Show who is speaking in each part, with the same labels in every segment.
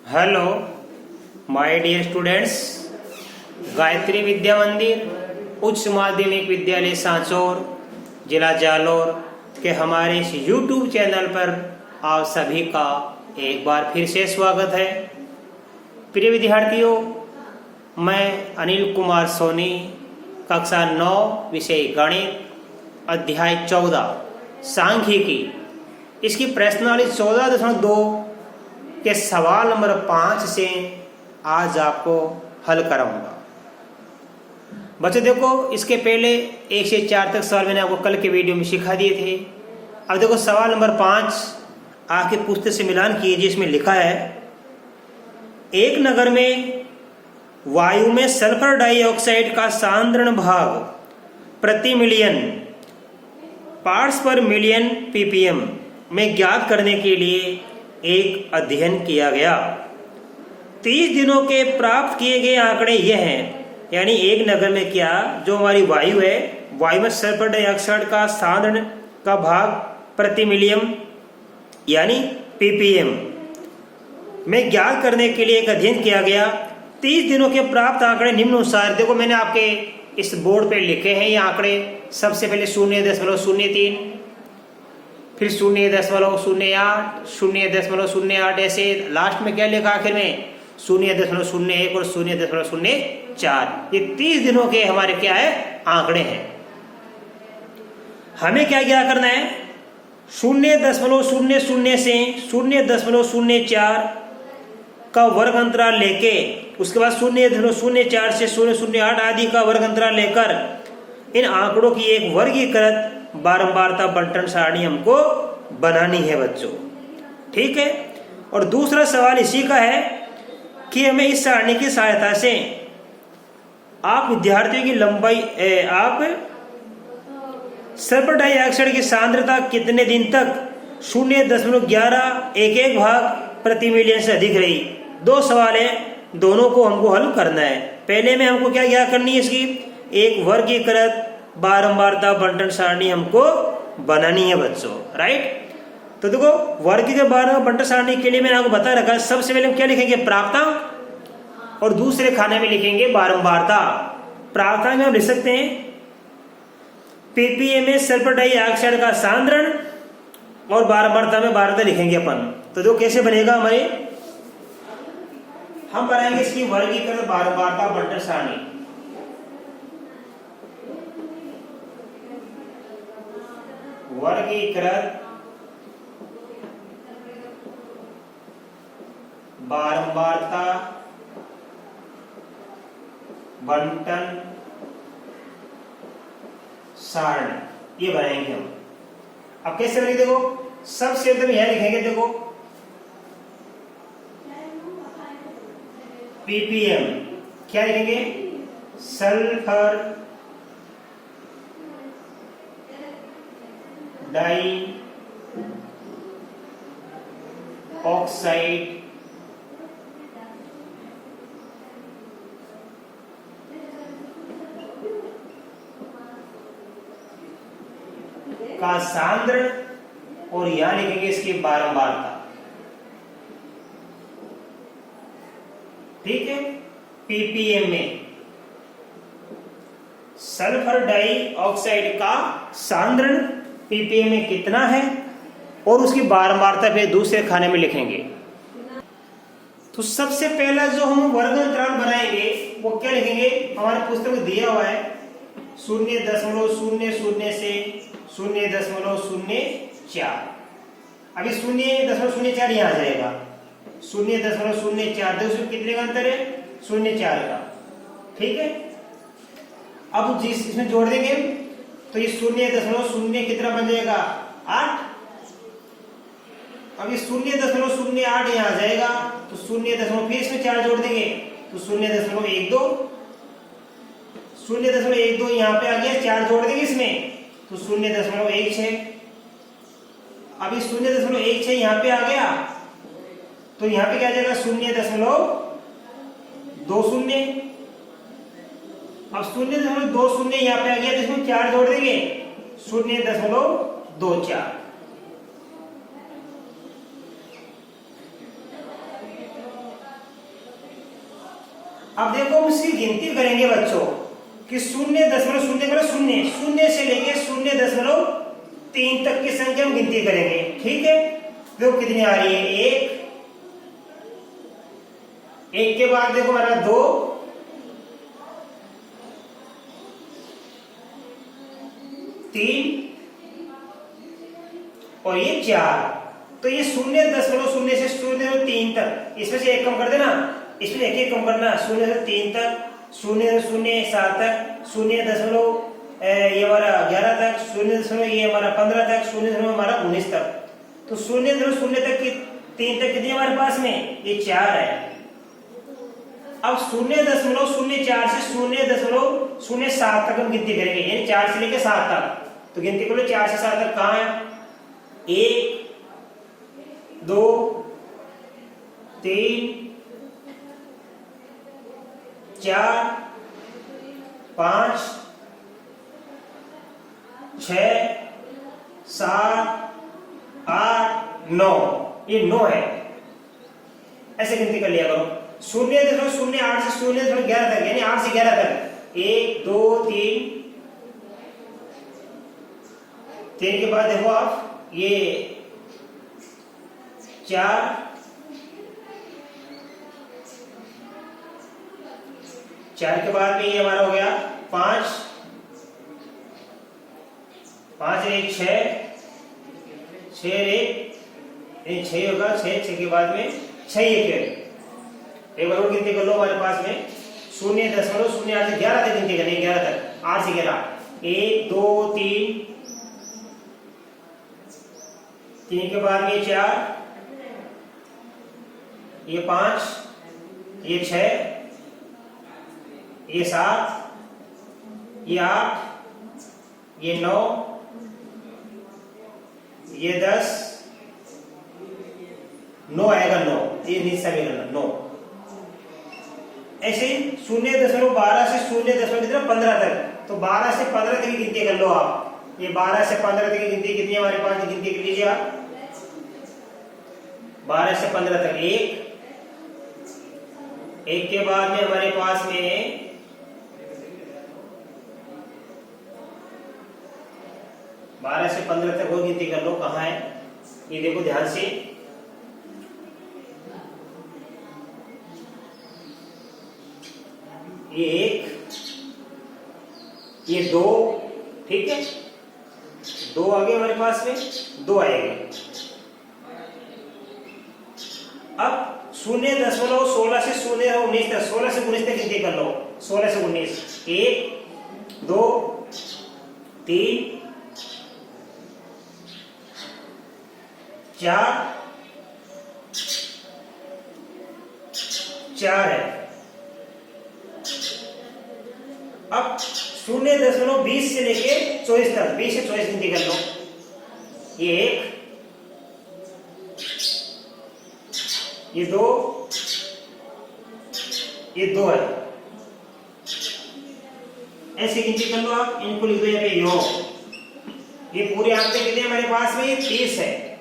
Speaker 1: Hello my dear students, Gayatri Vidya Mandir उच्च माध्यमिक विद्यालय सांचौर जिला जालौर के हमारे इस YouTube चैनल पर आप सभी का एक बार फिर से स्वागत है। प्रिय विद्यार्थियों, मैं अनिल कुमार सोनी, कक्षा 9 विषय गणित, अध्याय 14 सांख्यिकी, इसकी प्रश्नावली 14.2 के सवाल नंबर 5 से आज आपको हल कराऊंगा। बच्चों देखो, इसके पहले 1 से 4 तक सवाल मैंने आपको कल के वीडियो में सिखा दिए थे। अब देखो सवाल नंबर 5 आपके पुस्तक से मिलान कीजिए। इसमें लिखा है, एक नगर में वायु में सल्फर डाइऑक्साइड का सांद्रण भाग प्रति मिलियन पार्ट्स पर मिलियन ppm में ज्ञात करने के लिए एक अध्ययन किया गया। 30 दिनों के प्राप्त किए गए आंकड़े यह हैं, यानी एक नगर में क्या जो हमारी वायु है, वायु में सल्फर डाइऑक्साइड का सांद्रण का भाग प्रति मिलियन यानी ppm में ज्ञात करने के लिए एक अध्ययन किया गया। 30 दिनों के प्राप्त आंकड़े निम्नानुसार। देखो मैंने आपके इस बोर्ड पे लिखे हैं ये आंकड़े। सबसे पहले 0.03, फिर 0.08, 0.08, ऐसे लास्ट में क्या लिखा आखिर में 0.01 और 0.04। ये 30 दिनों के हमारे क्या है आंकड़े हैं। हमें क्या करना है, 0.00 से 0.04 का वर्ग अंतराल लेके, उसके बाद 0.04 से 0.08 आदि का वर्ग अंतराल लेकर इन आंकड़ों की एक वर्गीकृत बारंबारता बंटन सारणी हमको बनानी है बच्चों, ठीक है। और दूसरा सवाल इसी का है कि हमें इस सारणी की सहायता से आप विद्यार्थियों की लंबाई आप सल्फर डाइऑक्साइड की सांद्रता कितने दिन तक 0.11 भाग प्रति मिलियन से अधिक रही। दो सवाल है, दोनों को हमको हल करना है। पहले में हमको क्या करनी है, इसकी एक वर्गीकृत बारंबारता बंटन सारणी हमको बनानी है बच्चों, राइट। तो देखो वर्गीकृत बारंबारता बंटन सारणी के लिए मैंने आपको बता रखा है, सबसे पहले हम क्या लिखेंगे, प्राप्तांक, और दूसरे खाने में लिखेंगे बारंबारता। प्राप्तांक में हम लिख सकते हैं ppm में सल्फर डाइऑक्साइड का सांद्रण, और बारंबारता में बारंबारता लिखेंगे अपन। तो देखो कैसे बनेगा हमारे, हम बनाएंगे इसकी वर्गीकृत बारंबारता बंटन सारणी। वर्गीकृत बारंबारता बंटन सारणी, ये बनाएंगे हम। अब कैसे बनेगी, देखो सबसे एकदम यह लिखेंगे, देखो ppm क्या लिखेंगे, सल्फर डाई ऑक्साइड का सांद्रण, और यहां लिखेंगे इसकी बारंबारता, ठीक है। ppm में सल्फर डाइऑक्साइड का सांद्रण ppm में कितना है, और उसकी बारंबारता पे दूसरे खाने में लिखेंगे। तो सबसे पहला जो हम वर्ग अंतराल बनाएंगे वो क्या लिखेंगे, हमारे पुस्तक में दिया हुआ है 0.00 से 0.04। अभी 0.04 यहाँ आ जाएगा, 0.04, तो कितने का अंतर है, 0.4 का, ठीक है। अब जिस इसमें जोड़ देंगे तो ये 0.0 कितना बन जाएगा, 8। अब ये 0.08 यहाँ आ जाएगा, तो 0 फिर इसमें 4 जोड़ देंगे तो 0.12, 0.12 यहाँ पे आ गया, 4 जोड़ देंगे इसमें तो 0.16। अभी 0.16 यहाँ पे आ गया, तो यहाँ पे क्या आ जाएगा 0.20। अब 0.20 यहाँ पे आ गया, तो इसमें 4 जोड़ देंगे 0.24। अब देखो हम इसकी गिनती करेंगे बच्चों कि 0.0 से लेके 0.3 तक की संख्या हम गिनती करेंगे। ठीक है, देखो कितनी आ रही है, एक के बाद देखो हमारा 2, 3 और ये 4। तो ये 0.0 से 0.3 तक, इसमें से एक कम कर देना, इसमें एक कम करना, 0.3 तक, 0.07 तक, 0. ये हमारा 11 तक, 0. ये हमारा 15 तक, 0. हमारा 19 तक। तो 0.0 तक की 3 तक कितनी हमारे पास में, ये 4 है। अब 0.04 से 0.07 तक हम गिनती करेंगे, यानी 4 से लेके 7 तक। तो गिनती करो 4 से 7 तक कहाँ है, 1, 2, 3, 4, 5, 6, 7, 8, 9, ये 9 है। ऐसे गिनती कर लिया करो। 0.08 से 0.11 तक, यानी 8 से 11 तक, 1, 2, 3 के बाद देखो आप ये 4, 4 के बाद में ये हमारा हो गया 5, 5 1 6, 6 1 6 होगा, 6 के बाद में 6 1 एक बार और गिनती कर लो हमारे पास में 0.08 से 11 तक गिनती करनी, 11 तक, 8 से 11, 1 2 3 के बाद ये 4, ये 5, ये 6, ये 7, ये 8, ये 9, ये 10, 9 आएगा, 9 ये नीचे भी करना 9। ऐसे 0.12 से 0.15 तक, तो 12 से 15 तक की गिनती कर लो आप। ये 12 से 15 तक की गिनती कितनी है हमारे पास, गिनती कर लीजिए आप। 12 से 15 तक, 1 के बाद में हमारे पास में 12 से 15 तक वो गिनती कर लो, कहाँ है ये देखो ध्यान से। ये 1, ये 2, ठीक है, 2 आ गए हमारे पास में, 2 आएंगे। अब 0.16 से 0.19 तक, 16 से 19 तक गिनती कर लो, 16 से 19, 1 2 3 4 है। अब 0.20 से लेके 24 तक, 20 से 24 गिनती कर लो, ये 1, ये 2, ये 2 है। ऐसे गिनती कर लो आप, इनको लिख दो यहाँ पे योग। ये पूरे आंकड़े कितने हमारे पास में, 30 है।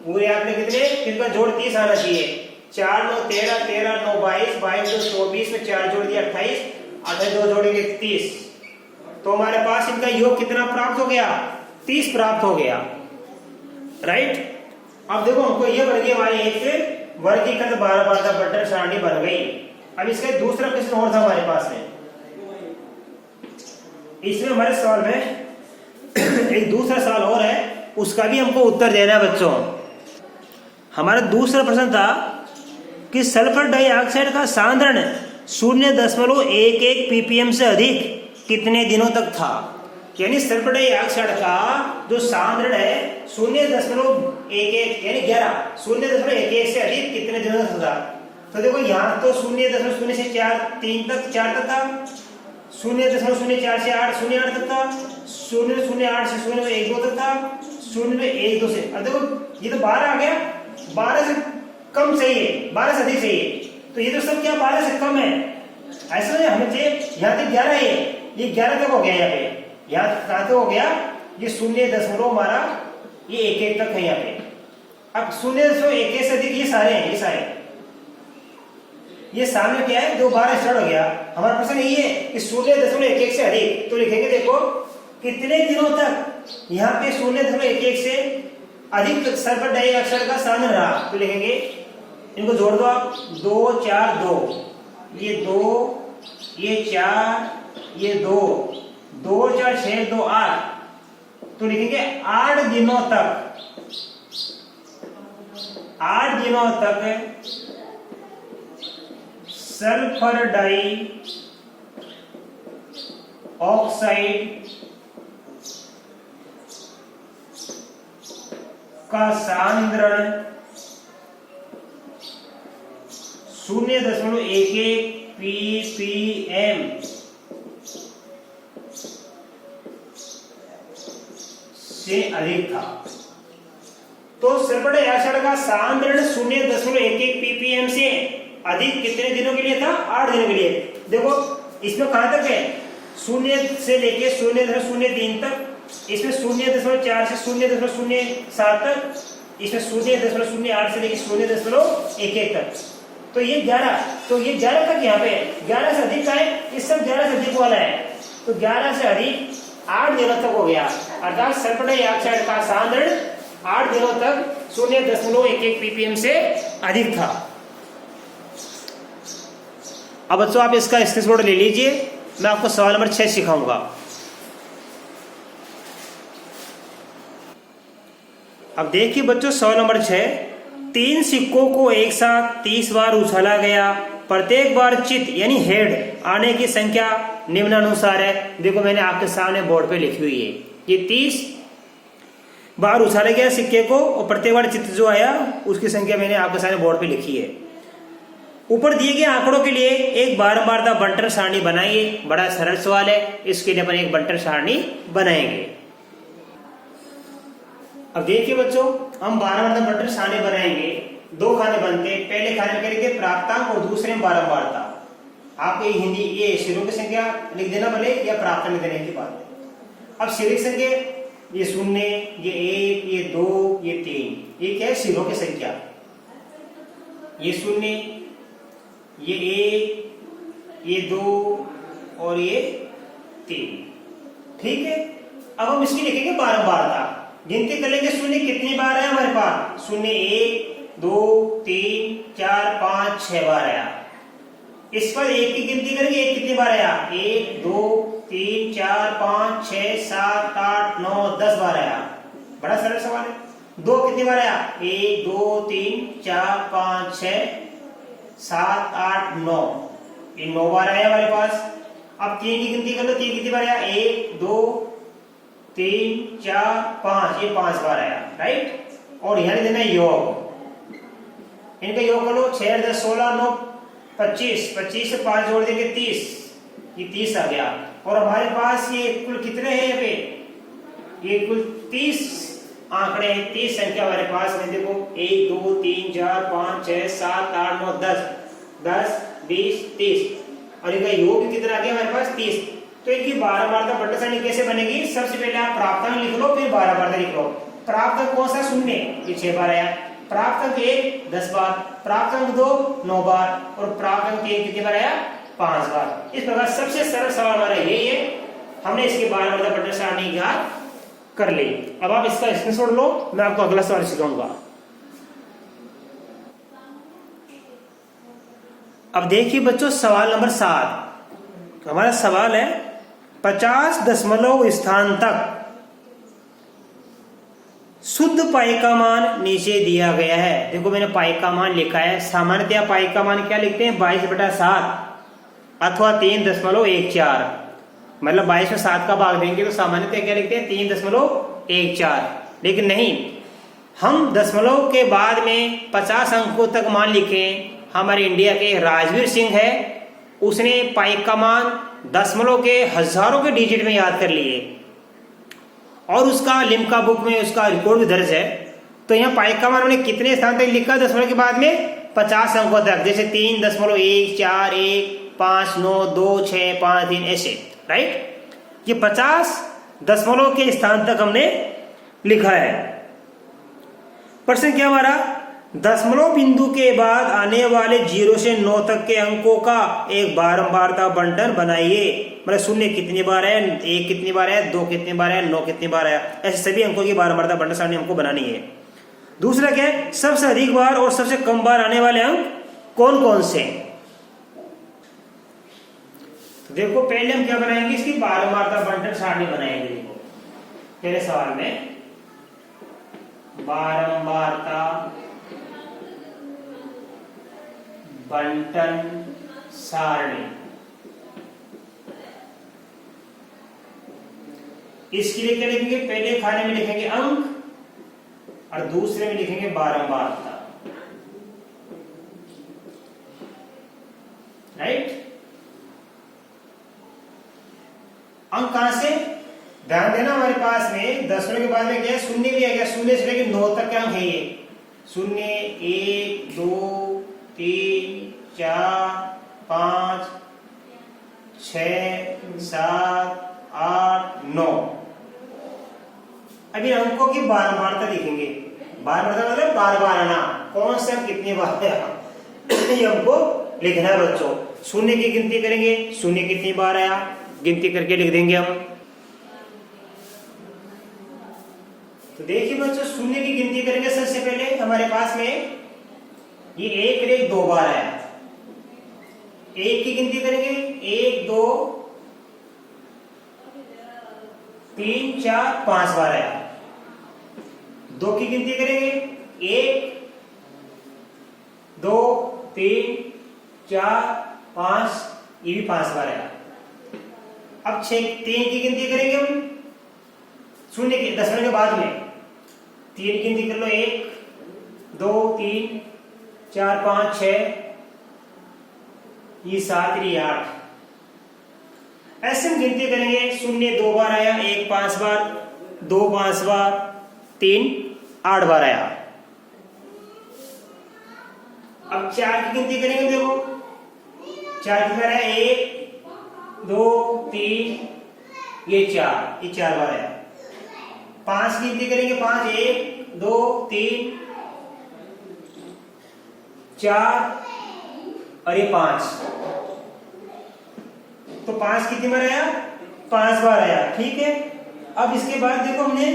Speaker 1: पूरे आंकड़े कितने, इनका जोड़ 30 आना चाहिए। 4 9 13, 13 9 22, 22 2 24 में 4 जोड़ दिया 28, 28 2 जोड़ेंगे 30। तो हमारे पास इनका योग कितना प्राप्त हो गया, 30 प्राप्त हो गया, राइट। अब देखो हमको ये बन गई हमारी एक वर्गीकृत 12 बटन सारणी बन गई। अब इसका दूसरा प्रश्न और था हमारे पास में, इसमें हमारे सवाल में एक दूसरा सवाल और है, उसका भी हमको उत्तर देना है बच्चों। हमारा दूसरा प्रश्न था कि सल्फर डाइऑक्साइड का सांद्रण 0.11 ppm से अधिक कितने दिनों तक था। यानी सल्फर डाइऑक्साइड का जो सांद्रण है 0.11 यानी 0.11 से अधिक कितने दिनों तक था। तो देखो यहाँ तो 0.0 से 3 तक 4 तक था, 0.04 से 8 तक था, 0.08 से 0.12 तक था, 0.12 से, अब देखो ये तो 12 आ गया, 12 से कम सही है, 12 से अधिक सही है। तो ये तो सब क्या 12 से कम है, ऐसा नहीं हमें चाहिए। यहाँ तक 11 है, ये 11 तक हो गया, यहाँ पे यहाँ कहाँ तक हो गया, ये 0.0 हमारा ये 1 तक है यहाँ पे। अब 0.1 से अधिक ये सारे हैं, ये सारे ये सामने क्या है, 2 12 स्टार्ट हो गया। हमारा प्रश्न यही है कि 0.11 से अधिक, तो लिखेंगे देखो कितने दिनों तक यहाँ पे 0.11 से अधिक सल्फर डाइऑक्साइड का सांद्रण रहा, तो लिखेंगे इनको जोड़ दो आप, 2 4 2, ये 2 ये 4 ये 2 2 4 6 2 8, तो लिखेंगे 8 दिनों तक, 8 दिनों तक सल्फर डाई ऑक्साइड का सांद्रण 0.11 ppm से अधिक था। तो सल्फर डाइऑक्साइड का सांद्रण 0.11 ppm से अधिक कितने दिनों के लिए था, 8 दिनों के लिए। देखो इसमें कहां तक है, 0 से लेके 0.03 तक, इसमें 0.4 से 0.07 तक, इसमें 0.08 से लेके 0.11 तक, तो ये 11, तो ये 11 तक यहाँ पे है। 11 से अधिक का है, इस सब 11 से अधिक वाला है, तो 11 से अधिक 8 दिनों तक हो गया, अर्थात सल्फर डाइऑक्साइड का सांद्रण 8 दिनों तक 0.11 ppm से अधिक था। अब बच्चों आप इसका स्क्रीनशॉट ले लीजिए, मैं आपको सवाल नंबर 6 सिखाऊंगा। अब देखिए बच्चों सवाल नंबर 6, 3 सिक्कों को एक साथ 30 बार उछाला गया, प्रत्येक बार चित यानी हेड आने की संख्या निम्नानुसार है। देखो मैंने आपके सामने बोर्ड पे लिखी हुई है, ये 30 बार उछाला गया सिक्के को और प्रत्येक बार चित जो आया उसकी संख्या मैंने आपके सामने बोर्ड पे लिखी है। ऊपर दिए गए आंकड़ों के लिए एक बारंबारता बंटर सारणी बनाइए। बड़ा सरल सवाल है, इसके लिए अपन एक बंटर सारणी बनाएंगे। अब देखिए बच्चों हम बारंबारता बंटर सारणी बनाएंगे, 2 खाने बनते हैं। पहले खाने में करेंगे प्राप्तांक और दूसरे में बारंबारता। आपको हिंदी ये सिरों की संख्या लिख देना भले या प्राप्तांक लिख देने की बात है। अब सिरों की संख्या ये 0 ये 1 ये 2 ये 3, ये क्या है सिरों की संख्या, ये 0 ये 1 ये 2 और ये 3, ठीक है। अब हम इसकी लिखेंगे बारंबारता, गिनती कर लेंगे 0 कितनी बार है हमारे पास, 0 1 2 3 4 5 6 बार आया। इस पर 1 की गिनती करेंगे, 1 कितनी बार आया, 1 2 3 4 5 6 7 8 9 10 बार आया। बड़ा सरल सवाल है। 2 कितनी बार आया, 1 2 3 4 5 6 7 8 9, ये 9 बार आया हमारे पास। अब 3 की गिनती कर लो, 3 कितनी बार आया, 1 2 3 4 5, ये 5 बार आया, राइट। और यहां देना योग, इनका योग कर लो, 6 10 16 9 25, 25 से 5 जोड़ देंगे 30, ये 30 आ गया। और हमारे पास ये कुल कितने हैं यहाँ पे, ये कुल 30 आंकड़े हैं, 30 संख्या हमारे पास में। देखो 1 2 3 4 5 6 7 8 9 10 10 20 30, और इनका योग कितना आ गया हमारे पास 30। तो इनकी बारंबारता बंटर सारणी कैसे बनेगी, सबसे पहले आप प्राप्तांक लिख लो, फिर बारंबारता लिख लो। प्राप्तांक कौन सा, 0 ये 6 बार आया, प्राप्तांक 1 10 बार, प्राप्तांक 2 9 बार, और प्राप्तांक 3 कितनी बार आया 5 बार। इस प्रकार सबसे सरल सवाल हमारा यही है, हमने इसकी बारंबारता बंटर सारणी ज्ञात कर ली। अब आप इसका स्क्रीनशॉट लो, मैं आपको अगला सवाल सिखाऊंगा। अब देखिए बच्चों सवाल नंबर 7, हमारा सवाल है 50 दशमलव स्थान तक शुद्ध पाई का मान नीचे दिया गया है। देखो मैंने पाई का मान लिखा है, सामान्यतः पाई का मान क्या लिखते हैं, 22/7 अथवा 3.14, मतलब 22 में 7 का भाग देंगे तो सामान्यतः क्या लिखते हैं 3.14, लेकिन नहीं, हम दशमलव के बाद में 50 अंकों तक मान लिखे। हमारे इंडिया के राजवीर सिंह है, उसने पाई का मान दशमलव के हजारों के डिजिट में याद कर लिए और उसका लिम्का बुक में उसका रिकॉर्ड भी दर्ज है। तो यहाँ पाई का मान हमने कितने स्थान तक लिखा दशमलव के बाद में, 50 अंकों तक, जैसे 3.1 4 1 5 9 2 6 5 3 ऐसे, राइट। ये 50 दशमलव के स्थान तक हमने लिखा है। प्रश्न क्या हमारा, दशमलव बिंदु के बाद आने वाले 0 से 9 तक के अंकों का एक बारंबारता बंटन बनाइए। मतलब शून्य कितनी बार है, 1 कितनी बार है, 2 कितनी बार है, 9 कितनी बार है, ऐसे सभी अंकों की बारंबारता बंटन सारणी हमको बनानी है। दूसरा क्या है, सबसे अधिक बार और सबसे कम बार आने वाले अंक कौन कौन से। तो देखो पहले हम क्या बनाएंगे, इसकी बारंबारता बंटन सारणी बनाएंगे। देखो पहले सवाल में बारंबारता बंटन सारणी, इसके लिए क्या लिखेंगे, पहले खाने में लिखेंगे अंक और दूसरे में लिखेंगे बारंबारता। राइट, अंक कहां से, ध्यान देना हमारे पास में दशमलव के बाद में क्या है, शून्य भी आ गया। शून्य से लेकर 9 तक के अंक है ये, 0 1 2 3 4 5 6 7 8 9। अभी अंकों की बारंबारता लिखेंगे। बारंबारता मतलब बार बार आना, कौन सा कितनी बार आया ये हमको लिखना है बच्चों। शून्य की गिनती करेंगे, शून्य कितनी बार आया गिनती करके लिख देंगे हम। तो देखिए बच्चों, शून्य की गिनती करेंगे। सबसे पहले हमारे पास में ये 1 2 बार आया, 1 की गिनती करेंगे 1 2 3 4 5 बार आया। 2 की गिनती करेंगे 1 2 3 4 5, ये भी 5 बार आया। अब 3 की गिनती करेंगे हम, शून्य की दशमलव के बाद में 3 की गिनती कर लो, 1 2 3 4 5 6, ये 7 ये 8। ऐसे हम गिनती करेंगे। शून्य 2 बार आया, 1 5 बार, 2 5 बार, 3 8 बार आया। अब 4 की गिनती करेंगे। देखो 4 की बार आया, 1 2 3 ये 4 बार आया। 5 की गिनती करेंगे, 5 1 2 3 4 और ये 5, तो 5 कितनी बार आया, 5 बार आया। ठीक है, अब इसके बाद देखो हमने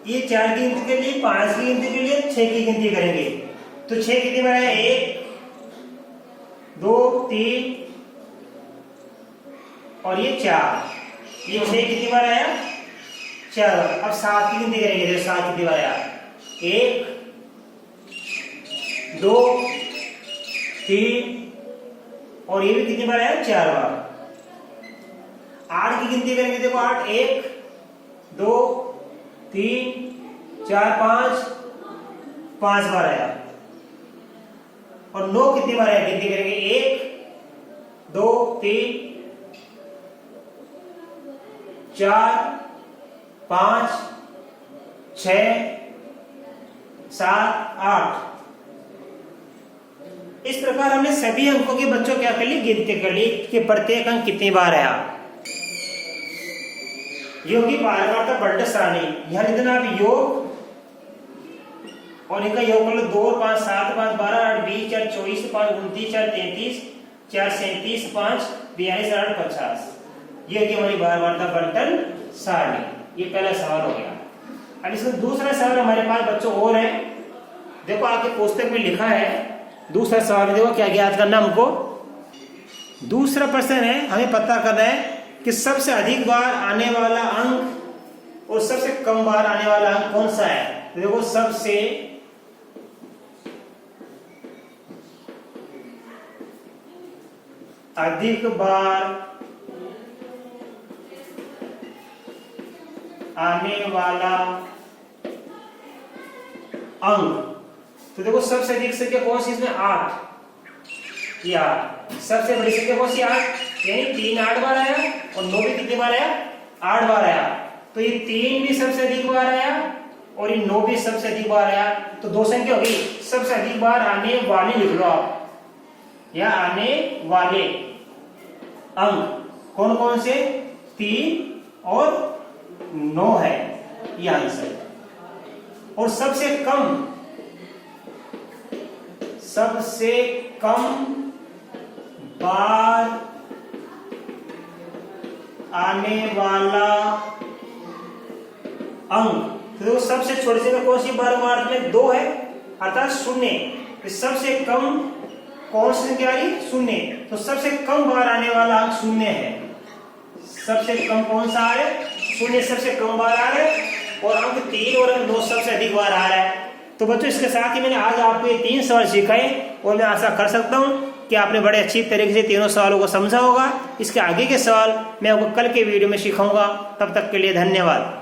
Speaker 1: ये 4 की गिनती के लिए, 5 की गिनती के लिए 6 की गिनती करेंगे। तो 6 कितनी बार आया, 1 2 3 और ये 4, ये 6 कितनी बार आया, 4। अब 7 की गिनती करेंगे। देखो 7 कितनी बार आया, 1 2 3 और ये भी कितनी बार आया, 4 बार। 8 की गिनती करेंगे। देखो 8 1 2 3 4 5 बार आया। और 9 कितनी बार आया, गिनती करेंगे 1 2 3 4 5 6 7 8। इस प्रकार हमने सभी अंकों के बच्चों क्या कर ली, गिनती कर ली कि प्रत्येक अंक कितनी बार आया। योग की बारंबारता बंटन सारणी, यहां लिखना आप योग और इनका योग कर लो। 2 और 5 7 5 12 8 20 4 24 5 29 4 33 4 37 5 42 8 50। ये होगी हमारी बारंबारता बंटन सारणी। ये पहला सवाल हो गया। अब इसमें दूसरा सवाल हमारे पास बच्चों और है। देखो आपके पुस्तक में लिखा है दूसरा सवाल। देखो क्या याद करना हमको। दूसरा प्रश्न है, हमें पता करना है कि सबसे अधिक बार आने वाला अंक और सबसे कम बार आने वाला अंक कौन सा है। तो देखो सबसे अधिक बार आने वाला अंक, तो देखो सबसे अधिक संख्या कौन सी, इसमें 8। ये 8 सबसे बड़ी संख्या कौन सी, 8, यानी 3 8 बार आया और 9 भी कितनी बार आया, 8 बार आया। तो ये 3 भी सबसे अधिक बार आया और ये 9 भी सबसे अधिक बार आया। तो दो संख्या होगी। सबसे अधिक बार आने वाली लिख लो आप, या आने वाले अंक कौन कौन से, 3 और 9 है ये आंसर। और सबसे कम सबसे कम बार आने वाला अंक, तो सबसे छोटी संख्या कौन सी वर्गमूल में 2 है अर्थात 0। तो सबसे कम कौन सी संख्या आ रही? 0। तो सबसे कम बार आने वाला अंक 0 है। सबसे कम कौन सा आ रहा है? 0 सबसे कम बार आ रहा है और अंक 3 और अंक 2 सबसे अधिक बार आ रहा है। तो बच्चों इसके साथ ही मैंने आज आपको ये 3 सवाल सिखाए और मैं आशा कर सकता हूँ कि आपने बड़े अच्छी तरीके से तीनों सवालों को समझा होगा। इसके आगे के सवाल मैं आपको कल के वीडियो में सिखाऊंगा। तब तक के लिए धन्यवाद।